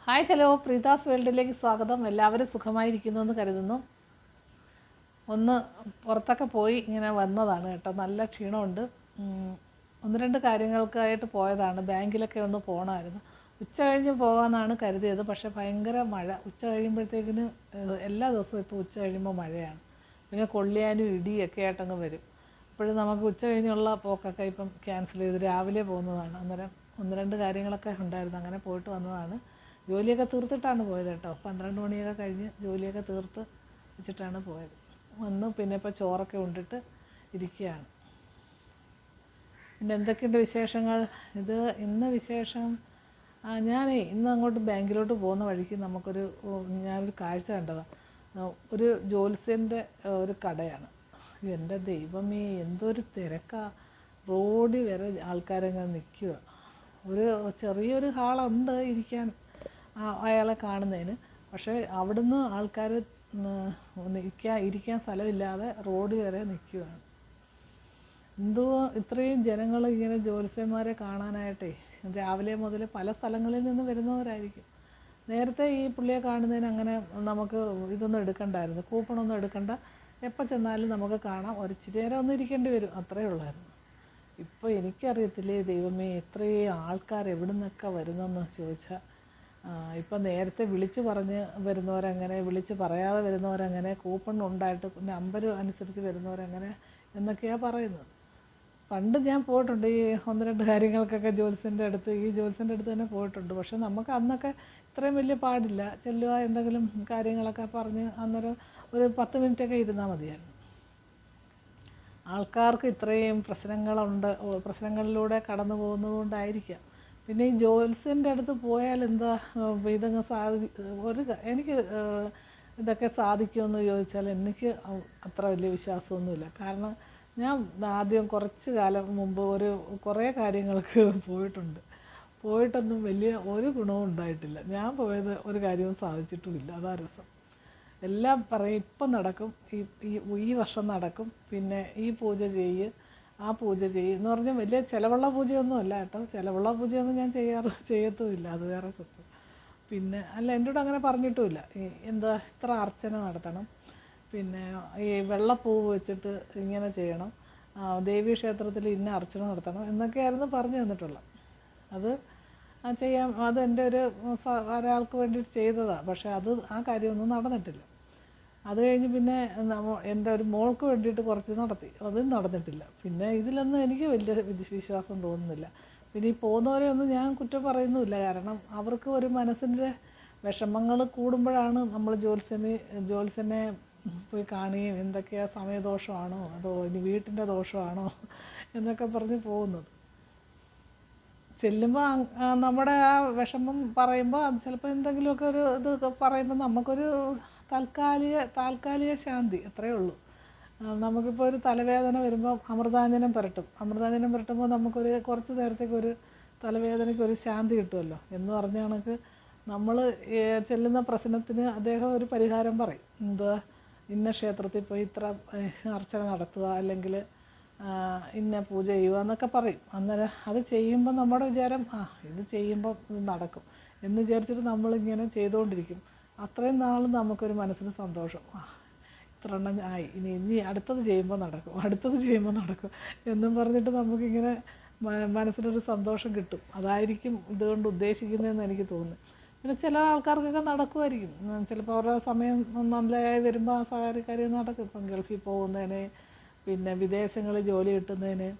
Hi hello, പ്രീതാസ് വേൾഡിലേക്ക് സ്വാഗതം. എല്ലാവരും സുഖമായിരിക്കുന്നു എന്ന് കരുതുന്നു. ഒന്ന് പുറത്തൊക്കെ പോയി ഇങ്ങനെ വന്നതാണ് കേട്ടോ. നല്ല ക്ഷീണമുണ്ട്. ഒന്ന് രണ്ട് കാര്യങ്ങൾക്കായിട്ട് പോയതാണ്. ബാങ്കിലൊക്കെ ഒന്ന് പോകണമായിരുന്നു. ഉച്ച കഴിഞ്ഞ് പോകാമെന്നാണ് കരുതിയത്. പക്ഷേ ഭയങ്കര മഴ. ഉച്ച കഴിയുമ്പോഴത്തേക്കിന് എല്ലാ ദിവസവും ഇപ്പോൾ ഉച്ച കഴിയുമ്പോൾ മഴയാണ്. പിന്നെ കൊള്ളിയാനും ഇടിയൊക്കെ ആയിട്ടങ്ങ് വരും. അപ്പോഴും നമുക്ക് ഉച്ച കഴിഞ്ഞുള്ള പോക്കൊക്കെ ഇപ്പം ക്യാൻസൽ ചെയ്ത് രാവിലെ പോകുന്നതാണ്. അന്നേരം ഒന്ന് രണ്ട് കാര്യങ്ങളൊക്കെ ഉണ്ടായിരുന്നു. അങ്ങനെ പോയിട്ട് വന്നതാണ്. ജോലിയൊക്കെ തീർത്തിട്ടാണ് പോയത് കേട്ടോ. 12 മണിയൊക്കെ കഴിഞ്ഞ് ജോലിയൊക്കെ തീർത്ത് വെച്ചിട്ടാണ് പോയത്. വന്ന് പിന്നെ ഇപ്പോൾ ചോറൊക്കെ ഉണ്ടിട്ട് ഇരിക്കുകയാണ്. പിന്നെ എന്തൊക്കെയുണ്ട് വിശേഷങ്ങൾ? ഇന്ന് വിശേഷം, ഇന്ന് അങ്ങോട്ട് ബാങ്കിലോട്ട് പോകുന്ന വഴിക്ക് ഞാനൊരു കാഴ്ച കണ്ടതാണ്. ഒരു ജ്യോത്സ്യൻ്റെ ഒരു കടയാണ്. എൻ്റെ ദൈവമേ, എന്തൊരു തിരക്കാണ്! റോഡിൽ വരെ ആൾക്കാരങ്ങനെ നിൽക്കുക. ചെറിയൊരു ഹാളുണ്ട് ഇരിക്കാൻ അയാളെ കാണുന്നതിന്. പക്ഷേ അവിടുന്ന് ആൾക്കാർ ഇരിക്കാൻ സ്ഥലമില്ലാതെ റോഡ് വരെ നിൽക്കുകയാണ്. ഇത്രയും ജനങ്ങൾ ഇങ്ങനെ ജ്യോത്സ്യന്മാരെ കാണാനായിട്ടേ രാവിലെ മുതൽ പല സ്ഥലങ്ങളിൽ നിന്ന് വരുന്നവരായിരിക്കും. നേരത്തെ ഈ പുള്ളിയെ കാണുന്നതിന് അങ്ങനെ നമുക്ക് ഇതൊന്നും എടുക്കണ്ടായിരുന്നു, കൂപ്പണൊന്നും എടുക്കണ്ട. എപ്പോൾ ചെന്നാലും നമുക്ക് കാണാം. ഒരിച്ചിരി നേരം ഒന്നും ഇരിക്കേണ്ടി വരും, അത്രയേ ഉള്ളായിരുന്നു. ഇപ്പോൾ എനിക്കറിയത്തില്ലേ ദൈവമേ, ഇത്രയും ആൾക്കാർ എവിടെ നിന്നൊക്കെ വരുന്നെന്ന് ചോദിച്ചാൽ, ഇപ്പം നേരത്തെ വിളിച്ച് പറഞ്ഞ് വരുന്നവരങ്ങനെ, വിളിച്ച് പറയാതെ വരുന്നവരങ്ങനെ, കൂപ്പൺ ഉണ്ടായിട്ട് നമ്പർ അനുസരിച്ച് വരുന്നവരങ്ങനെ എന്നൊക്കെയാണ് പറയുന്നത്. പണ്ട് ഞാൻ പോയിട്ടുണ്ട് ഈ ഒന്ന് രണ്ട് കാര്യങ്ങൾക്കൊക്കെ ഈ ജ്യോത്സ്യൻ്റെ അടുത്ത് തന്നെ പോയിട്ടുണ്ട്. പക്ഷെ നമുക്ക് അന്നൊക്കെ ഇത്രയും വലിയ പാടില്ല. ചെല്ലുക, എന്തെങ്കിലും കാര്യങ്ങളൊക്കെ പറഞ്ഞ് അന്നേരം ഒരു 10 മിനിറ്റൊക്കെ ഇരുന്നാൽ മതിയായിരുന്നു. ആൾക്കാർക്ക് ഇത്രയും പ്രശ്നങ്ങളിലൂടെ കടന്നു പോകുന്നതുകൊണ്ടായിരിക്കാം. പിന്നെ ഈ ജ്യോത്സ്യൻ്റെ അടുത്ത് പോയാൽ എന്താ ഇതങ്ങ് എനിക്ക് ഇതൊക്കെ സാധിക്കുമെന്ന് ചോദിച്ചാൽ എനിക്ക് അത്ര വലിയ വിശ്വാസമൊന്നുമില്ല. കാരണം ഞാൻ ആദ്യം കുറച്ച് കാലം മുമ്പ് കുറേ കാര്യങ്ങൾക്ക് പോയിട്ടൊന്നും വലിയ ഒരു ഗുണവും ഉണ്ടായിട്ടില്ല. ഞാൻ പോയത് ഒരു കാര്യവും സാധിച്ചിട്ടുമില്ല. അതാ രസം. എല്ലാം പറയും ഇപ്പം നടക്കും, ഈ വർഷം നടക്കും, പിന്നെ ഈ പൂജ ആ പൂജ എന്ന് പറഞ്ഞാൽ വലിയ ചിലവുള്ള പൂജയൊന്നും അല്ല കേട്ടോ. ചിലവുള്ള പൂജയൊന്നും ഞാൻ ചെയ്യത്തുമില്ല, അത് വേറെ സത്യം. പിന്നെ എൻ്റെ കൂടെ അങ്ങനെ പറഞ്ഞിട്ടുമില്ല. ഇത്ര അർച്ചന നടത്തണം, പിന്നെ ഈ വെള്ളപ്പൂവ് വെച്ചിട്ട് ഇങ്ങനെ ചെയ്യണം, ദേവീക്ഷേത്രത്തിൽ ഇന്ന അർച്ചന നടത്തണം എന്നൊക്കെയായിരുന്നു പറഞ്ഞു തന്നിട്ടുള്ളത്. അത് എൻ്റെ ഒരാൾക്ക് വേണ്ടിയിട്ട് ചെയ്തതാണ്. പക്ഷേ ആ കാര്യമൊന്നും നടന്നിട്ടില്ല. അത് കഴിഞ്ഞ് പിന്നെ എൻ്റെ ഒരു മോൾക്ക് വേണ്ടിയിട്ട് കുറച്ച് നടത്തി, അതും നടന്നിട്ടില്ല. പിന്നെ ഇതിലൊന്നും എനിക്ക് വലിയ വിശ്വാസം തോന്നുന്നില്ല. പിന്നെ ഈ പോകുന്നവരെ ഒന്നും ഞാൻ കുറ്റം പറയുന്നുമില്ല. കാരണം അവർക്ക് ഒരു മനസ്സിൻ്റെ വിഷമങ്ങൾ കൂടുമ്പോഴാണ് നമ്മൾ ജ്യോത്സ്യനെ പോയി കാണുകയും എന്തൊക്കെയാണ് സമയദോഷമാണോ അതോ ഇനി വീട്ടിൻ്റെ ദോഷമാണോ എന്നൊക്കെ പറഞ്ഞ് പോകുന്നത്. ചെല്ലുമ്പോൾ നമ്മുടെ ആ വിഷമം പറയുമ്പോൾ അത് ചിലപ്പോൾ എന്തെങ്കിലുമൊക്കെ ഇത് പറയുമ്പോൾ നമുക്കൊരു താൽക്കാലിക ശാന്തി, അത്രയേ ഉള്ളൂ. നമുക്കിപ്പോൾ ഒരു തലവേദന വരുമ്പോൾ അമൃതാഞ്ജനം പുരട്ടുമ്പോൾ നമുക്കൊരു കുറച്ച് നേരത്തേക്കൊരു തലവേദനയ്ക്കൊരു ശാന്തി കിട്ടുമല്ലോ എന്ന് പറഞ്ഞ കണക്ക് നമ്മൾ ചെല്ലുന്ന പ്രശ്നത്തിന് അദ്ദേഹം ഒരു പരിഹാരം പറയും. ഇന്ന ക്ഷേത്രത്തിൽ പോയി ഇത്ര അർച്ചന നടത്തുക, അല്ലെങ്കിൽ ഇന്ന പൂജ ചെയ്യുക എന്നൊക്കെ പറയും. അന്നേരം അത് ചെയ്യുമ്പോൾ നമ്മുടെ വിചാരം ഇത് ചെയ്യുമ്പോൾ ഇത് നടക്കും എന്ന് വിചാരിച്ചിട്ട് നമ്മളിങ്ങനെ ചെയ്തുകൊണ്ടിരിക്കും. അത്രയും നാൾ നമുക്കൊരു മനസ്സിന് സന്തോഷം, ഇത്ര എണ്ണം ആയി, ഇനി അടുത്തത് ചെയ്യുമ്പോൾ നടക്കും എന്നും പറഞ്ഞിട്ട് നമുക്കിങ്ങനെ മനസ്സിനൊരു സന്തോഷം കിട്ടും. അതായിരിക്കും ഇതുകൊണ്ട് ഉദ്ദേശിക്കുന്നതെന്ന് എനിക്ക് തോന്നുന്നു. പിന്നെ ചില ആൾക്കാർക്കൊക്കെ നടക്കുമായിരിക്കും. ചിലപ്പോൾ അവരുടെ സമയം നല്ലതായി വരുമ്പോൾ ആ കാര്യം നടക്കും. ഇപ്പം ഗൾഫിൽ പോകുന്നതിന്, പിന്നെ വിദേശങ്ങളിൽ ജോലി കിട്ടുന്നതിന്,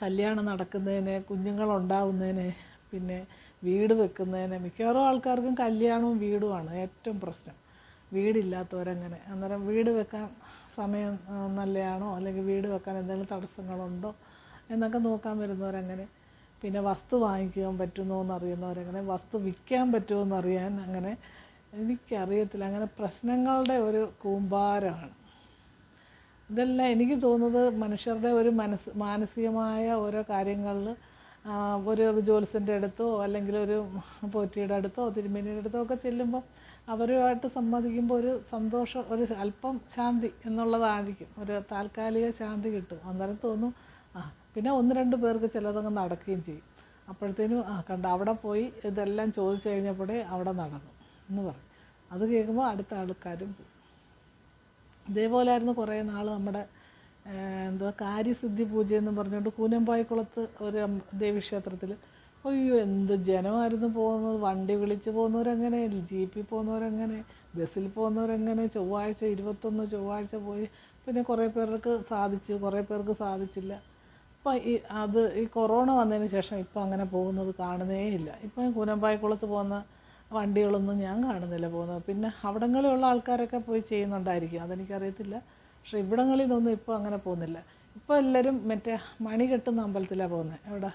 കല്യാണം നടക്കുന്നതിന്, കുഞ്ഞുങ്ങളുണ്ടാവുന്നതിന്, പിന്നെ വീട് വെക്കുന്നതിന്. മിക്കവാറും ആൾക്കാർക്കും കല്യാണവും വീടുമാണ് ഏറ്റവും പ്രശ്നം. വീടില്ലാത്തവരങ്ങനെ. അന്നേരം വീട് വെക്കാൻ സമയം നല്ലതാണോ, അല്ലെങ്കിൽ വീട് വെക്കാൻ എന്തെങ്കിലും തടസ്സങ്ങളുണ്ടോ എന്നൊക്കെ നോക്കാൻ വരുന്നവരങ്ങനെ. പിന്നെ വസ്തു വാങ്ങിക്കാൻ പറ്റുമോ എന്നറിയുന്നവരങ്ങനെ. വസ്തു വിൽക്കാൻ പറ്റുമോ എന്നറിയാൻ അങ്ങനെ. എനിക്കറിയത്തില്ല. അങ്ങനെ പ്രശ്നങ്ങളുടെ ഒരു കൂമ്പാരമാണ് ഇതെല്ലാം. എനിക്ക് തോന്നുന്നത് മനുഷ്യരുടെ ഒരു മാനസികമായ ഓരോ കാര്യങ്ങളിൽ ഒരു ജ്യോത്സ്യൻ്റെ അടുത്തോ അല്ലെങ്കിൽ ഒരു പോറ്റിയുടെ അടുത്തോ തിരുമേനിയുടെ അടുത്തോ ഒക്കെ ചെല്ലുമ്പം അവരുമായിട്ട് സംവദിക്കുമ്പോൾ ഒരു സന്തോഷം, ഒരു അല്പം ശാന്തി എന്നുള്ളതായിരിക്കും. ഒരു താൽക്കാലിക ശാന്തി കിട്ടും. അന്നേരം തോന്നും പിന്നെ ഒന്ന് രണ്ട് പേർക്ക് ചിലതങ്ങ് നടക്കുകയും ചെയ്യും. അപ്പോഴത്തേനും കണ്ട അവിടെ പോയി ഇതെല്ലാം ചോദിച്ചു കഴിഞ്ഞപ്പോഴേ അവിടെ നടന്നു എന്ന് പറയും. അത് കേൾക്കുമ്പോൾ അടുത്ത ആൾക്കാരും പോകും. ഇതേപോലെയായിരുന്നു കുറേ നാൾ നമ്മുടെ എന്തുവാ കാര്യസിദ്ധി പൂജയെന്നും പറഞ്ഞുകൊണ്ട് കൂനമ്പായിക്കുളത്ത് ഒരു ദേവീക്ഷേത്രത്തിൽ അയ്യോ എന്ത് ജനമായിരുന്നു പോകുന്നത്. വണ്ടി വിളിച്ച് പോകുന്നവരങ്ങനെ, ജീപ്പിൽ പോകുന്നവരങ്ങനെ, ബസ്സിൽ പോകുന്നവരങ്ങനെ. ചൊവ്വാഴ്ച 21 ചൊവ്വാഴ്ച പോയി. പിന്നെ കുറേ പേർക്ക് സാധിച്ചു, കുറേ പേർക്ക് സാധിച്ചില്ല. ഇപ്പം ഈ കൊറോണ വന്നതിന് ശേഷം ഇപ്പം അങ്ങനെ പോകുന്നത് കാണുന്നേ ഇല്ല. ഇപ്പം കൂനമ്പായിക്കുളത്ത് പോകുന്ന വണ്ടികളൊന്നും ഞാൻ കാണുന്നില്ല പോകുന്നത്. പിന്നെ അവിടങ്ങളിലുള്ള ആൾക്കാരൊക്കെ പോയി ചെയ്യുന്നുണ്ടായിരിക്കും, അതെനിക്കറിയത്തില്ല. പക്ഷേ ഇവിടങ്ങളിൽ നിന്നൊന്നും ഇപ്പോൾ അങ്ങനെ പോകുന്നില്ല. ഇപ്പോൾ എല്ലാവരും മറ്റേ മണി കെട്ടുന്ന അമ്പലത്തിലാണ് പോകുന്നത്. എവിടെ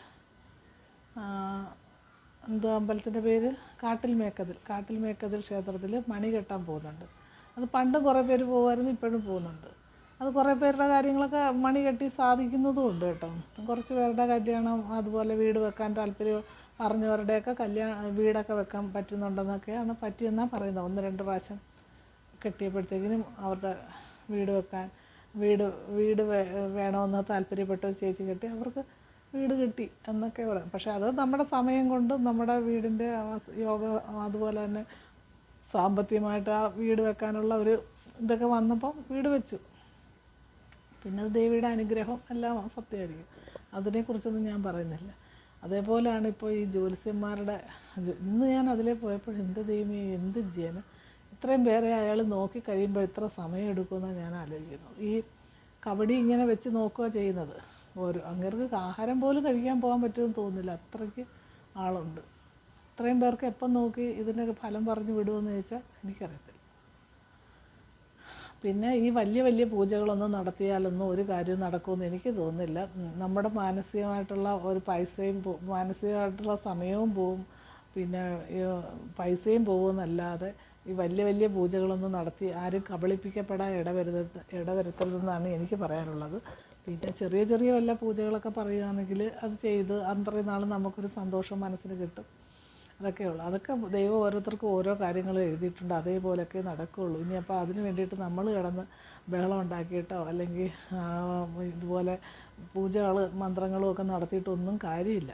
എന്തോ അമ്പലത്തിൻ്റെ പേര്, കാട്ടിൽ മേക്കതിൽ ക്ഷേത്രത്തിൽ മണി കെട്ടാൻ പോകുന്നുണ്ട്. അത് പണ്ട് കുറേ പേര് പോകുമായിരുന്നു, ഇപ്പോഴും പോകുന്നുണ്ട്. അത് കുറേ പേരുടെ കാര്യങ്ങളൊക്കെ മണി കെട്ടി സാധിക്കുന്നതും ഉണ്ട് കേട്ടോ. കുറച്ച് പേരുടെ കല്യാണം, അതുപോലെ വീട് വെക്കാൻ താല്പര്യം പറഞ്ഞവരുടെയൊക്കെ വീടൊക്കെ വെക്കാൻ പറ്റുന്നുണ്ടെന്നൊക്കെയാണ് പറ്റിയെന്നാണ് പറയുന്നത്. 1-2 പ്രാവശ്യം കെട്ടിയപ്പോഴത്തേക്കിനും അവരുടെ വീട് വേണമെന്ന് താല്പര്യപ്പെട്ട ചേച്ചി കെട്ടി അവർക്ക് വീട് കിട്ടി എന്നൊക്കെ പറയാം. പക്ഷേ അത് നമ്മുടെ സമയം കൊണ്ടും നമ്മുടെ വീടിൻ്റെ യോഗ, അതുപോലെ തന്നെ സാമ്പത്തികമായിട്ട് ആ വീട് വെക്കാനുള്ള ഒരു ഇതൊക്കെ വന്നപ്പോൾ വീട് വെച്ചു. പിന്നെ അത് ദേവിയുടെ അനുഗ്രഹം എല്ലാം സത്യമായിരിക്കും, അതിനെക്കുറിച്ചൊന്നും ഞാൻ പറയുന്നില്ല. അതേപോലെയാണ് ഇപ്പോൾ ഈ ജ്യോത്സ്യന്മാരുടെ ഇന്ന് ഞാൻ അതിലേ പോയപ്പോൾ എൻ്റെ ദൈവമേ എന്ത് ജനം, ഇത്രയും പേരെ അയാൾ നോക്കി കഴിയുമ്പോൾ ഇത്ര സമയം എടുക്കുമെന്നാണ് ഞാൻ ആലോചിക്കുന്നത്. ഈ കബഡി ഇങ്ങനെ വെച്ച് നോക്കുക ചെയ്യുന്നത്. അങ്ങേർക്ക് ആഹാരം പോലും കഴിക്കാൻ പോകാൻ പറ്റുമെന്ന് തോന്നുന്നില്ല, അത്രയ്ക്ക് ആളുണ്ട്. ഇത്രയും പേർക്ക് എപ്പം നോക്കി ഇതിൻ്റെ ഫലം പറഞ്ഞു വിടുമെന്ന് ചോദിച്ചാൽ എനിക്കറിയത്തില്ല. പിന്നെ ഈ വലിയ പൂജകളൊന്നും നടത്തിയാലൊന്നും ഒരു കാര്യവും നടക്കുമെന്ന് എനിക്ക് തോന്നുന്നില്ല. നമ്മുടെ മാനസികമായിട്ടുള്ള ഒരു മാനസികമായിട്ടുള്ള സമയവും പോവും, പിന്നെ പൈസയും പോകുമെന്നല്ലാതെ ഈ വലിയ പൂജകളൊന്നും നടത്തി ആരും കബളിപ്പിക്കപ്പെടാൻ ഇടവരുത്തരുതെന്നാണ് എനിക്ക് പറയാനുള്ളത്. പിന്നെ ചെറിയ വല്ല പൂജകളൊക്കെ പറയുകയാണെങ്കിൽ അത് ചെയ്ത് അത്രയും നാൾ നമുക്കൊരു സന്തോഷം മനസ്സിന് കിട്ടും. അതൊക്കെയുള്ളൂ. അതൊക്കെ ദൈവം ഓരോരുത്തർക്കും ഓരോ കാര്യങ്ങൾ എഴുതിയിട്ടുണ്ട്, അതേപോലെയൊക്കെ നടക്കുകയുള്ളൂ. ഇനി അപ്പോൾ അതിന് വേണ്ടിയിട്ട് നമ്മൾ കിടന്ന് ബഹളം ഉണ്ടാക്കിയിട്ടോ അല്ലെങ്കിൽ ഇതുപോലെ പൂജകൾ മന്ത്രങ്ങളും ഒക്കെ നടത്തിയിട്ടൊന്നും കാര്യമില്ല.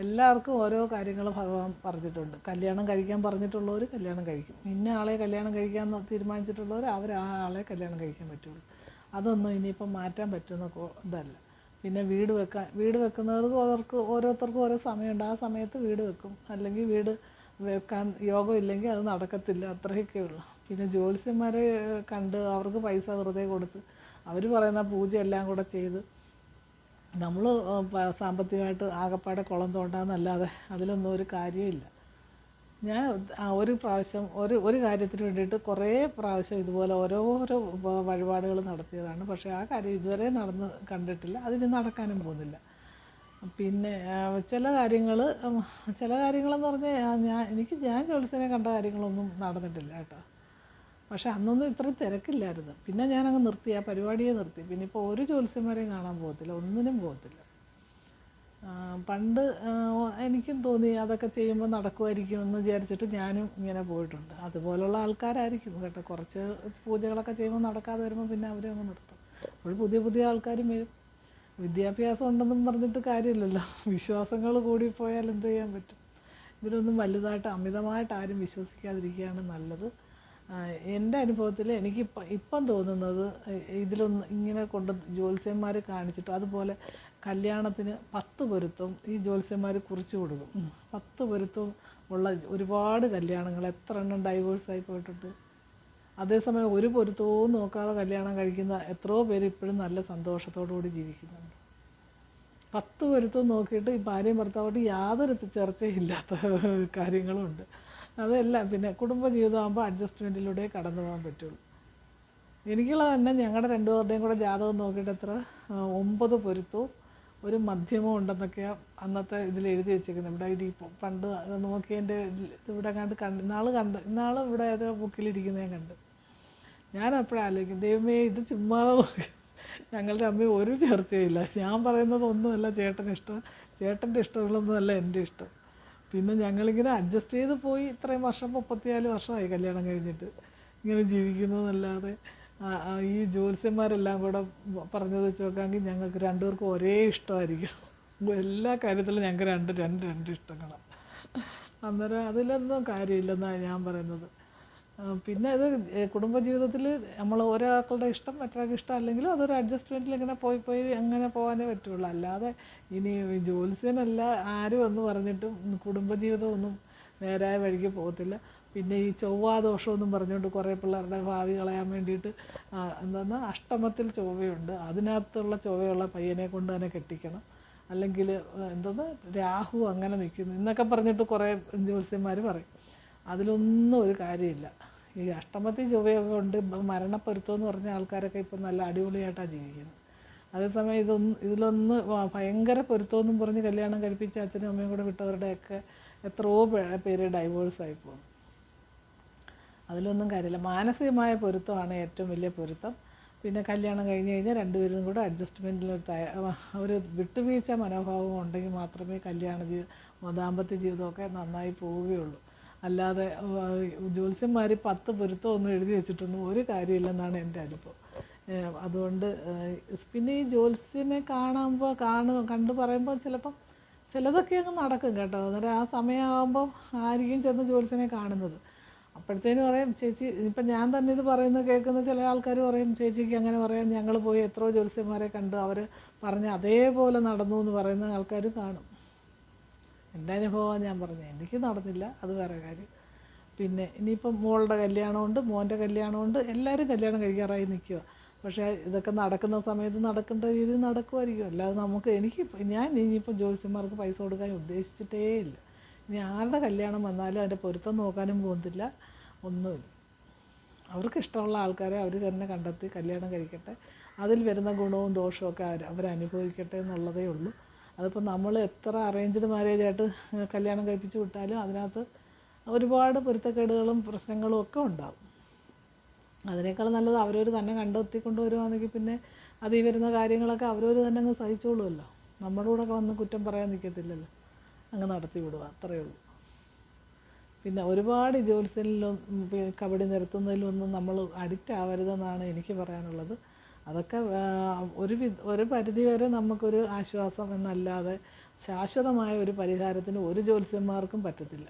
എല്ലാവർക്കും ഓരോ കാര്യങ്ങൾ ഭഗവാൻ പറഞ്ഞിട്ടുണ്ട്. കല്യാണം കഴിക്കാൻ പറഞ്ഞിട്ടുള്ളവർ കല്യാണം കഴിക്കും, ഇന്ന ആളെ കല്യാണം കഴിക്കാൻ തീരുമാനിച്ചിട്ടുള്ളവർ ആ ആളെ കല്യാണം കഴിക്കാൻ പറ്റുള്ളൂ. അതൊന്നും ഇനിയിപ്പം മാറ്റാൻ പറ്റുന്ന ഇതല്ല. പിന്നെ വീട് വെക്കുന്നവർക്ക് ഓരോരുത്തർക്കും ഓരോ സമയമുണ്ട്, ആ സമയത്ത് വീട് വെക്കും. അല്ലെങ്കിൽ വീട് വെക്കാൻ യോഗം ഇല്ലെങ്കിൽ അത് നടക്കത്തില്ല, അത്രയൊക്കെ ഉള്ളൂ. പിന്നെ ജ്യോത്സ്യന്മാരെ കണ്ട് അവർക്ക് പൈസ വെറുതെ കൊടുത്ത് അവർ പറയുന്ന പൂജയെല്ലാം കൂടെ ചെയ്ത് നമ്മൾ സാമ്പത്തികമായിട്ട് ആകപ്പാടെ കുളം തോണ്ടാന്നല്ലാതെ അതിലൊന്നും ഒരു കാര്യമില്ല. ഞാൻ ഒരു പ്രാവശ്യം ഒരു കാര്യത്തിന് വേണ്ടിയിട്ട് കുറേ പ്രാവശ്യം ഇതുപോലെ ഓരോരോ വഴിപാടുകൾ നടത്തിയതാണ്. പക്ഷേ ആ കാര്യം ഇതുവരെ കണ്ടിട്ടില്ല, അതിന് നടക്കാനും പോകുന്നില്ല. പിന്നെ ചില കാര്യങ്ങളെന്ന് പറഞ്ഞാൽ ഞാൻ ജ്യോത്സ്യനെ കണ്ട കാര്യങ്ങളൊന്നും നടന്നിട്ടില്ല കേട്ടോ. പക്ഷേ അന്നൊന്നും ഇത്രയും തിരക്കില്ലായിരുന്നു. പിന്നെ ഞാനങ്ങ് നിർത്തി, ആ പരിപാടിയെ നിർത്തി. പിന്നെ ഇപ്പോൾ ഒരു ജ്യോത്സ്യന്മാരെയും കാണാൻ പോകത്തില്ല, ഒന്നിനും പോകത്തില്ല. പണ്ട് എനിക്കും തോന്നി അതൊക്കെ ചെയ്യുമ്പോൾ നടക്കുമായിരിക്കും എന്ന് വിചാരിച്ചിട്ട് ഞാനും ഇങ്ങനെ പോയിട്ടുണ്ട്. അതുപോലുള്ള ആൾക്കാരായിരിക്കും കേട്ടോ. കുറച്ച് പൂജകളൊക്കെ ചെയ്യുമ്പോൾ നടക്കാതെ വരുമ്പോൾ പിന്നെ അവരെ അങ്ങ് നിർത്തും. അപ്പോൾ പുതിയ ആൾക്കാരും വരും. വിദ്യാഭ്യാസം ഉണ്ടെന്നും പറഞ്ഞിട്ട് കാര്യമില്ലല്ലോ, വിശ്വാസങ്ങൾ കൂടിപ്പോയാൽ എന്ത് ചെയ്യാൻ പറ്റും. ഇതിലൊന്നും വലുതായിട്ട് അമിതമായിട്ട് ആരും വിശ്വസിക്കാതിരിക്കുകയാണ് നല്ലത്. എൻ്റെ അനുഭവത്തിൽ ഇപ്പം തോന്നുന്നത് ഇതിലൊന്ന് ഇങ്ങനെ കൊണ്ട് ജ്യോത്സ്യന്മാർ കാണിച്ചിട്ട്, അതുപോലെ കല്യാണത്തിന് 10 പൊരുത്തം ഈ ജ്യോത്സ്യന്മാർ കുറിച്ച് കൊടുക്കും. 10 പൊരുത്തം ഉള്ള ഒരുപാട് കല്യാണങ്ങൾ എത്ര എണ്ണം ഡൈവേഴ്സായി പോയിട്ടുണ്ട്. അതേസമയം ഒരു പൊരുത്തവും നോക്കാതെ കല്യാണം കഴിക്കുന്ന എത്രയോ പേര് ഇപ്പോഴും നല്ല സന്തോഷത്തോടു കൂടി ജീവിക്കുന്നുണ്ട്. 10 പൊരുത്തവും നോക്കിയിട്ട് ഈ ഭാര്യയും ഭർത്താവായിട്ട് യാതൊരു ചർച്ചയില്ലാത്ത കാര്യങ്ങളുമുണ്ട്. അതെല്ലാം പിന്നെ കുടുംബജീവിതമാകുമ്പോൾ അഡ്ജസ്റ്റ്മെൻറ്റിലൂടെ കടന്നു പോകാൻ പറ്റുള്ളൂ. എനിക്കുള്ള തന്നെ ഞങ്ങളുടെ 2 പേരുടെയും കൂടെ ജാതകം നോക്കിയിട്ട് എത്ര 9 പൊരുത്തവും ഒരു മധ്യമം ഉണ്ടെന്നൊക്കെയാണ് അന്നത്തെ ഇതിൽ എഴുതി വെച്ചേക്കുന്നത്. ഇവിടെ ഇത് പണ്ട് നോക്കിയതിൻ്റെ ഇവിടെ ഇന്നാൾ ഇവിടെ ഏതോ ബുക്കിലിരിക്കുന്ന ഞാൻ കണ്ട്. ഞാൻ എപ്പോഴും ആലോചിക്കും, ദൈവമേ ഇത് ചുമ്മാതെ നോക്കി, ഞങ്ങളുടെ അമ്മ ഒരു ചർച്ചയില്ല. ഞാൻ പറയുന്നത് ഒന്നുമല്ല ചേട്ടൻ്റെ ഇഷ്ടങ്ങളൊന്നുമല്ല എൻ്റെ ഇഷ്ടം. പിന്നെ ഞങ്ങളിങ്ങനെ അഡ്ജസ്റ്റ് ചെയ്ത് പോയി. ഇത്രയും വർഷം 34 വർഷമായി കല്യാണം കഴിഞ്ഞിട്ട് ഇങ്ങനെ ജീവിക്കുന്നതല്ലാതെ ഈ ജ്യോത്സ്യന്മാരെല്ലാം കൂടെ പറഞ്ഞത് വെച്ച് നോക്കാമെങ്കിൽ ഞങ്ങൾക്ക് 2 പേർക്കും ഒരേ ഇഷ്ടമായിരിക്കും. എല്ലാ കാര്യത്തിലും ഞങ്ങൾക്ക് രണ്ട് ഇഷ്ടങ്ങളാണ്. അന്നേരം അതിലൊന്നും കാര്യമില്ലെന്നാണ് ഞാൻ പറയുന്നത്. പിന്നെ ഇത് കുടുംബജീവിതത്തിൽ നമ്മൾ ഒരാളുടെ ഇഷ്ടം മറ്റൊരാൾക്ക് ഇഷ്ടം അല്ലെങ്കിലും അതൊരു അഡ്ജസ്റ്റ്മെൻറ്റിൽ ഇങ്ങനെ പോയി അങ്ങനെ പോകാനേ പറ്റുള്ളൂ. അല്ലാതെ ഇനി ജോത്സ്യനല്ല ആരും എന്ന് പറഞ്ഞിട്ടും കുടുംബജീവിതമൊന്നും നേരായ വഴിക്ക് പോകത്തില്ല. പിന്നെ ഈ ചൊവ്വാദോഷമെന്നും പറഞ്ഞുകൊണ്ട് കുറേ പിള്ളേരുടെ ഭാവി കളയാൻ വേണ്ടിയിട്ട് എന്താ അഷ്ടമത്തിൽ ചൊവ്വയുണ്ട്, അതിനകത്തുള്ള ചൊവ്വയുള്ള പയ്യനെ കൊണ്ട് തന്നെ കെട്ടിക്കണം, അല്ലെങ്കിൽ എന്തോന്ന് രാഹു അങ്ങനെ നിൽക്കുന്നു എന്നൊക്കെ പറഞ്ഞിട്ട് കുറേ ജ്യോത്സ്യന്മാർ പറയും. അതിലൊന്നും ഒരു കാര്യമില്ല. ഈ അഷ്ടമത്തിൽ ചൊവ്വയൊക്കെ കൊണ്ട് മരണപ്പൊരുത്തമെന്ന് പറഞ്ഞ ആൾക്കാരൊക്കെ ഇപ്പം നല്ല അടിപൊളിയായിട്ടാണ് ജീവിക്കുന്നത്. അതേസമയം ഇതിലൊന്ന് ഭയങ്കര പൊരുത്തമെന്നും പറഞ്ഞ് കല്യാണം കഴിപ്പിച്ച് അച്ഛനും അമ്മയും കൂടെ വിട്ടവരുടെയൊക്കെ എത്രയോ പേര് ഡൈവോഴ്സായി പോകും. അതിലൊന്നും കാര്യമില്ല. മാനസികമായ പൊരുത്തമാണ് ഏറ്റവും വലിയ പൊരുത്തം. പിന്നെ കല്യാണം കഴിഞ്ഞ് കഴിഞ്ഞാൽ രണ്ടുപേരും കൂടെ അഡ്ജസ്റ്റ്മെൻറ്റിൽ ഒരു വിട്ടുവീഴ്ച മനോഭാവം ഉണ്ടെങ്കിൽ മാത്രമേ ദാമ്പത്യ ജീവിതമൊക്കെ നന്നായി പോവുകയുള്ളൂ. അല്ലാതെ ജ്യോത്സ്യന്മാർ 10 പൊരുത്തമൊന്നും എഴുതി വെച്ചിട്ടൊന്നും ഒരു കാര്യമില്ലെന്നാണ് എൻ്റെ അനുഭവം. അതുകൊണ്ട് പിന്നെ ഈ ജ്യോത്സ്യനെ കണ്ടു പറയുമ്പോൾ ചിലതൊക്കെ അങ്ങ് നടക്കും കേട്ടോ. അന്നേരം ആ സമയമാകുമ്പോൾ ആയിരിക്കും ചെന്ന് ജ്യോത്സ്യനെ കാണുന്നത്. അപ്പോഴത്തേനും പറയും ചേച്ചി, ഇപ്പം ഞാൻ തന്നെ ഇത് പറയുന്നത് കേൾക്കുന്ന ചില ആൾക്കാർ പറയും ചേച്ചിക്ക് അങ്ങനെ പറയാം, ഞങ്ങൾ പോയി എത്രയോ ജ്യോത്സ്യന്മാരെ കണ്ടു, അവർ പറഞ്ഞ് അതേപോലെ നടന്നു എന്ന് പറയുന്ന ആൾക്കാർ കാണും. എൻ്റെ അനുഭവമാണ് ഞാൻ പറഞ്ഞത്. എനിക്ക് നടന്നില്ല, അത് വേറെ കാര്യം. പിന്നെ ഇനിയിപ്പം മോളുടെ കല്യാണമുണ്ട്, മോൻ്റെ കല്യാണമുണ്ട്, എല്ലാവരും കല്യാണം കഴിക്കാറായി നിൽക്കുക. പക്ഷേ ഇതൊക്കെ നടക്കുന്ന സമയത്ത് നടക്കേണ്ട രീതിയിൽ നടക്കുമായിരിക്കും. അല്ലാതെ ഞാൻ ഇനിയിപ്പോൾ ജ്യോത്സ്യന്മാർക്ക് പൈസ കൊടുക്കാൻ ഉദ്ദേശിച്ചിട്ടേ ഇല്ല. ഇനി ആരുടെ കല്യാണം വന്നാലും അതിൻ്റെ പൊരുത്തം നോക്കാനും പോകുന്നില്ല, ഒന്നുമില്ല. അവർക്ക് ഇഷ്ടമുള്ള ആൾക്കാരെ അവർ തന്നെ കണ്ടെത്തി കല്യാണം കഴിക്കട്ടെ, അതിൽ വരുന്ന ഗുണവും ദോഷവും ഒക്കെ അവരനുഭവിക്കട്ടെ എന്നുള്ളതേ ഉള്ളൂ. അതിപ്പോൾ നമ്മൾ എത്ര അറേഞ്ച്ഡ് മാരേജായിട്ട് കല്യാണം കഴിപ്പിച്ച് വിട്ടാലും അതിനകത്ത് ഒരുപാട് പൊരുത്തക്കേടുകളും പ്രശ്നങ്ങളും ഒക്കെ ഉണ്ടാകും. അതിനേക്കാൾ നല്ലത് അവരവർ തന്നെ കണ്ടെത്തിക്കൊണ്ട് വരുവാണെങ്കിൽ പിന്നെ അതിൽ വരുന്ന കാര്യങ്ങളൊക്കെ അവരവർ തന്നെ അങ്ങ് സഹിച്ചോളുമല്ലോ. നമ്മുടെ കൂടെ വന്ന് കുറ്റം പറയാൻ നിൽക്കത്തില്ലല്ലോ, അങ്ങ് നടത്തി വിടുക, അത്രയേ ഉള്ളൂ. പിന്നെ ഒരുപാട് ജ്യോത്സ്യനിലും കബഡി നിരത്തുന്നതിലൊന്നും നമ്മൾ അഡിക്റ്റ് ആവരുതെന്നാണ് എനിക്ക് പറയാനുള്ളത്. അതൊക്കെ ഒരു പരിധി വരെ നമുക്കൊരു ആശ്വാസം എന്നല്ലാതെ ശാശ്വതമായ ഒരു പരിഹാരത്തിന് ഒരു ജ്യോത്സ്യന്മാർക്കും പറ്റത്തില്ല.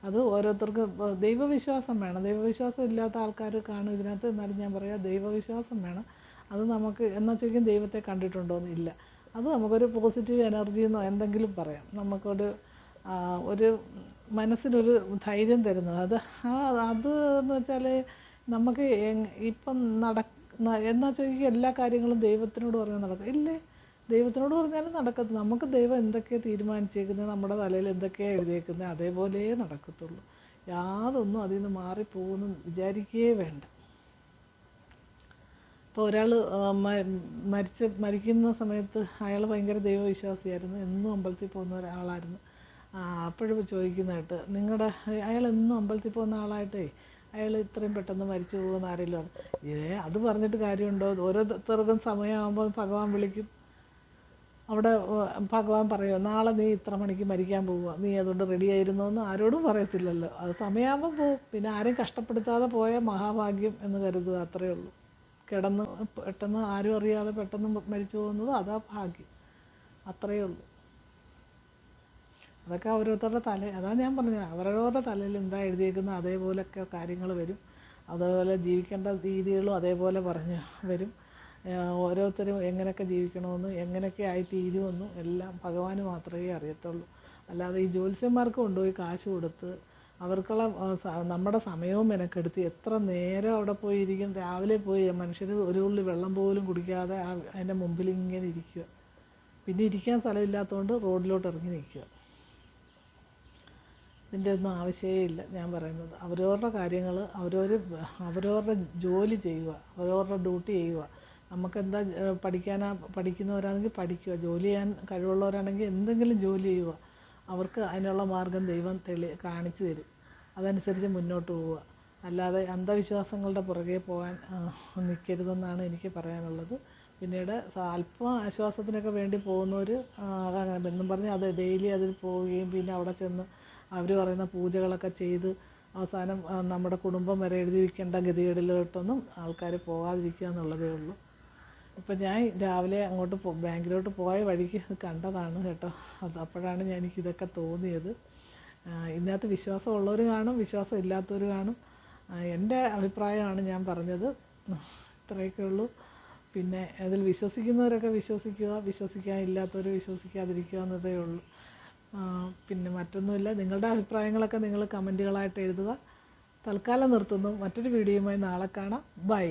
അത് ഓരോരുത്തർക്കും ദൈവവിശ്വാസം വേണം. ദൈവവിശ്വാസം ഇല്ലാത്ത ആൾക്കാർ കാണും ഇതിനകത്ത്. എന്നാലും ഞാൻ പറയാം, ദൈവവിശ്വാസം വേണം. അത് നമുക്ക് എന്നാൽ ചോദിക്കും ദൈവത്തെ കണ്ടിട്ടുണ്ടോയെന്ന്. ഇല്ല. അത് നമുക്കൊരു പോസിറ്റീവ് എനർജി എന്നോ എന്തെങ്കിലും പറയാം. ഒരു മനസ്സിനൊരു ധൈര്യം തരുന്നത് അത് എന്ന് വെച്ചാൽ നമുക്ക് ഇപ്പം എന്നാൽ ചോദിക്കുക എല്ലാ കാര്യങ്ങളും ദൈവത്തിനോട് പറഞ്ഞാൽ നടക്കും. ഇല്ലേ, ദൈവത്തിനോട് പറഞ്ഞാലും നടക്കത്തില്ല. നമുക്ക് ദൈവം എന്തൊക്കെയാണ് തീരുമാനിച്ചേക്കുന്നത്, നമ്മുടെ തലയിൽ എന്തൊക്കെയാണ് എഴുതിയേക്കുന്നത്, അതേപോലെ നടക്കത്തുള്ളൂ. യാതൊന്നും അതിൽ നിന്ന് മാറിപ്പോകുന്നു വിചാരിക്കുകയേ വേണ്ട. ഇപ്പോൾ ഒരാൾ മരിക്കുന്ന സമയത്ത് അയാൾ ഭയങ്കര ദൈവവിശ്വാസിയായിരുന്നു, എന്നും അമ്പലത്തിൽ പോകുന്ന ഒരാളായിരുന്നു. അപ്പോഴും ചോദിക്കുന്നതായിട്ട് അയാൾ എന്നും അമ്പലത്തിൽ പോകുന്ന ആളായിട്ടേ അയാൾ ഇത്രയും പെട്ടെന്ന് മരിച്ചു പോകുന്ന ആരെങ്കിലും അത് പറഞ്ഞിട്ട് കാര്യമുണ്ടോ? ഓരോരുത്തർക്കും സമയമാകുമ്പോൾ ഭഗവാൻ വിളിക്കും. അവിടെ ഭഗവാൻ പറയുമോ നാളെ നീ ഇത്ര മണിക്ക് മരിക്കാൻ പോവുക, നീ അതുകൊണ്ട് റെഡി ആയിരുന്നോ എന്ന് ആരോടും പറയത്തില്ലല്ലോ. അത് സമയമാകുമ്പോൾ പോവും. പിന്നെ ആരെയും കഷ്ടപ്പെടുത്താതെ പോയ മഹാഭാഗ്യം എന്ന് കരുതുക, അത്രയേ ഉള്ളൂ. കിടന്ന് പെട്ടെന്ന് ആരും അറിയാതെ പെട്ടെന്ന് മരിച്ചു പോകുന്നത് അതാ ഭാഗ്യം, അത്രയേ ഉള്ളൂ. അതൊക്കെ ഓരോരുത്തരുടെ അതാണ് ഞാൻ പറഞ്ഞത്, അവരവരുടെ തലയിൽ എന്താ എഴുതിയേക്കുന്നത് അതേപോലെയൊക്കെ കാര്യങ്ങൾ വരും. അതേപോലെ ജീവിക്കേണ്ട രീതികളും അതേപോലെ പറഞ്ഞ് വരും. ഓരോരുത്തരും എങ്ങനെയൊക്കെ ജീവിക്കണമെന്നും എങ്ങനെയൊക്കെ ആയി തീരുമെന്നും എല്ലാം ഭഗവാന് മാത്രമേ അറിയത്തുള്ളൂ. അല്ലാതെ ഈ ജ്യോത്സ്യന്മാർക്ക് കൊണ്ടുപോയി കാശ് കൊടുത്ത് അവർക്കുള്ള നമ്മുടെ സമയവും മെനക്കെടുത്തി എത്ര നേരം അവിടെ പോയി ഇരിക്കും. രാവിലെ പോയി മനുഷ്യർ ഒരു തുള്ളി വെള്ളം പോലും കുടിക്കാതെ അതിൻ്റെ മുമ്പിൽ ഇങ്ങനെ ഇരിക്കുക. പിന്നെ ഇരിക്കാൻ സ്ഥലമില്ലാത്തതുകൊണ്ട് റോഡിലോട്ട് ഇറങ്ങി നിൽക്കുക. ഇതിൻ്റെ ഒന്നും ആവശ്യമേ ഇല്ല. ഞാൻ പറയുന്നത് അവരവരുടെ കാര്യങ്ങൾ അവരവരുടെ ജോലി ചെയ്യുക, അവരവരുടെ ഡ്യൂട്ടി ചെയ്യുക. നമുക്കെന്താ പഠിക്കുന്നവരാണെങ്കിൽ പഠിക്കുക, ജോലി ചെയ്യാൻ കഴിവുള്ളവരാണെങ്കിൽ എന്തെങ്കിലും ജോലി ചെയ്യുക. അവർക്ക് അതിനുള്ള മാർഗം ദൈവം കാണിച്ചു തരും. അതനുസരിച്ച് മുന്നോട്ട് പോവുക. അല്ലാതെ അന്ധവിശ്വാസങ്ങളുടെ പുറകെ പോകാൻ നിൽക്കരുതെന്നാണ് എനിക്ക് പറയാനുള്ളത്. പിന്നീട് അല്പം ആശ്വാസത്തിനൊക്കെ വേണ്ടി പോകുന്നവർ എന്നും പറഞ്ഞ് അത് ഡെയിലി അതിൽ പോവുകയും പിന്നെ അവിടെ ചെന്ന് അവർ പറയുന്ന പൂജകളൊക്കെ ചെയ്ത് അവസാനം നമ്മുടെ കുടുംബം വരെ എഴുതി വയ്ക്കേണ്ട ഗതികേടിലോട്ടൊന്നും ആൾക്കാർ പോകാതിരിക്കുക എന്നുള്ളതേ ഉള്ളൂ. അപ്പോൾ ഞാൻ രാവിലെ അങ്ങോട്ട് ബാങ്കിലോട്ട് പോയ വഴിക്ക് കണ്ടതാണ് കേട്ടോ. അപ്പോഴാണ് എനിക്കിതൊക്കെ തോന്നിയത്. ഇതിനകത്ത് വിശ്വാസമുള്ളവർ കാണും, വിശ്വാസം ഇല്ലാത്തവർ കാണും. എൻ്റെ അഭിപ്രായമാണ് ഞാൻ പറഞ്ഞത്. ഇത്രയൊക്കെ ഉള്ളൂ. പിന്നെ അതിൽ വിശ്വസിക്കുന്നവരൊക്കെ വിശ്വസിക്കുക, വിശ്വസിക്കാനില്ലാത്തവർ വിശ്വസിക്കാതിരിക്കുക എന്നതേ ഉള്ളൂ. പിന്നെ മറ്റൊന്നുമില്ല. നിങ്ങളുടെ അഭിപ്രായങ്ങളൊക്കെ നിങ്ങൾ കമൻറ്റുകളായിട്ട് എഴുതുക. തൽക്കാലം നിർത്തുന്നു. മറ്റൊരു വീഡിയോയുമായി നാളെ കാണാം. ബൈ.